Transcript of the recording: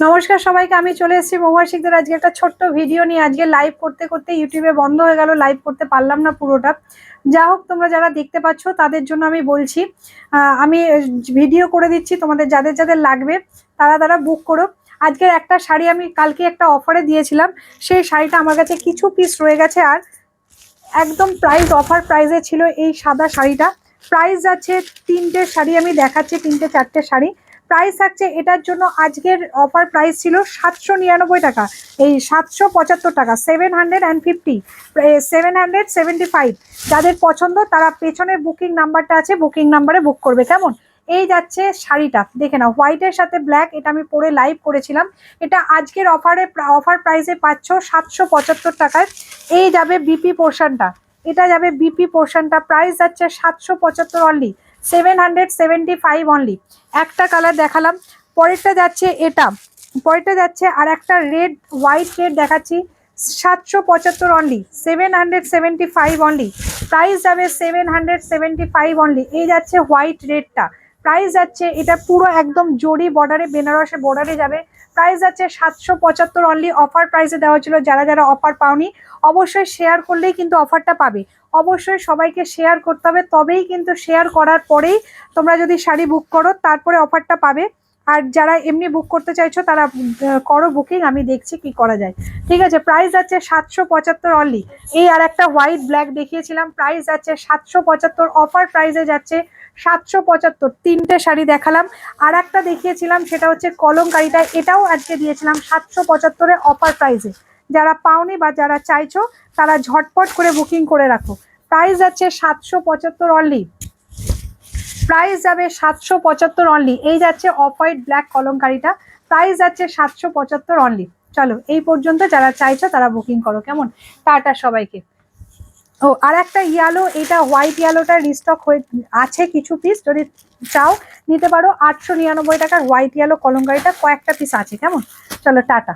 নমস্কার সবাইকে, আমি চলে এসেছি মহুয়া শিকদার আজকে একটা ছোট্ট ভিডিও নিয়ে। আজকে লাইভ করতে করতে ইউটিউবে বন্ধ হয়ে গেল, লাইভ করতে পারলাম না পুরোটা। যা হোক, তোমরা যারা দেখতে পাচ্ছ তাদের জন্য আমি বলছি, আমি ভিডিও করে দিচ্ছি, তোমাদের যাদের যাদের লাগবে তারা তারা বুক করো। আজকের একটা শাড়ি আমি কালকে একটা অফারে দিয়েছিলাম, সেই শাড়িটা আমার কাছে কিছু পিস রয়ে গেছে, আর একদম প্রাইস অফার প্রাইসে ছিল এই সাদা শাড়িটা। প্রাইস যাচ্ছে, তিনটে শাড়ি আমি দেখাচ্ছি, তিনটে চারটে শাড়ি প্রাইস থাকছে এটার জন্য। আজকের অফার প্রাইস ছিল 799 টাকা, এই 775 টাকা, 750, 775। যাদের পছন্দ তারা পেছনের বুকিং নাম্বারটা আছে, বুকিং নাম্বারে বুক করবে, কেমন? এই যাচ্ছে শাড়িটা, দেখে নাও, হোয়াইটের সাথে ব্ল্যাক, এটা আমি পরে লাইভ করেছিলাম। এটা আজকের অফার প্রাইসে পাচ্ছ 775 টাকায়। এই যাবে বিপি পোর্শনটা, এটা যাবে বিপি পোর্শনটা, প্রাইস যাচ্ছে 775 অনলি, 775 অনলি। একটা কালার দেখালাম, পরেরটা যাচ্ছে এটা, পরেরটা যাচ্ছে আর একটা রেড, হোয়াইট রেড দেখাচ্ছি, 775 অনলি, 775 অনলি, প্রাইস যাবে 775 অনলি। এই যাচ্ছে হোয়াইট রেডটা, প্রাইস যাচ্ছে, এটা পুরো একদম জরি বর্ডারে, বেনারসে বর্ডারে যাবে, প্রাইস যাচ্ছে 775 অনলি। অফার প্রাইসে দেওয়া ছিল, যারা যারা অফার পাওনি অবশ্যই শেয়ার করলেই কিন্তু অফারটা পাবে। অবশ্যই সবাইকে শেয়ার করতে হবে, তবেই কিন্তু শেয়ার করার পরেই তোমরা যদি শাড়ি বুক করো তারপরে অফারটা পাবে। আর যারা এমনি বুক করতে চাইছো তারা করো বুকিং, আমি দেখছি কি করা যায়। ঠিক আছে, প্রাইস যাচ্ছে 775 অনলি। এই আর একটা হোয়াইট ব্ল্যাক দেখিয়েছিলাম, প্রাইস যাচ্ছে 775, অফার প্রাইসে যাচ্ছে 775। তিনটে শাড়ি দেখালাম, আর একটা দেখিয়েছিলাম সেটা হচ্ছে কলমকারিটা, এটাও আজকে দিয়েছিলাম 775 অফার প্রাইসে। যারা পাওনি বা যারা চাইছো তারা ঝটপট করে বুকিং করে রাখো। প্রাইস যাচ্ছে 775 অনলি, প্রাইস যাবে 775 অনলি। এই যাচ্ছে অফ হোয়াইট ব্ল্যাক কলমকারিটা, প্রাইস যাচ্ছে 775 অনলি। চলো, এই পর্যন্ত, যারা চাইছো তারা বুকিং করো, কেমন? টাটা সবাইকে। ও, আর একটা ইয়েলো, এটা হোয়াইট ইয়েলোটা রিস্টক হয়ে আছে কিছু পিস, যদি চাও নিতে পারো। 899 টাকার হোয়াইট ইয়েলো কলমকারিটা কয়েকটা পিস আছে, কেমন? চলো, টাটা।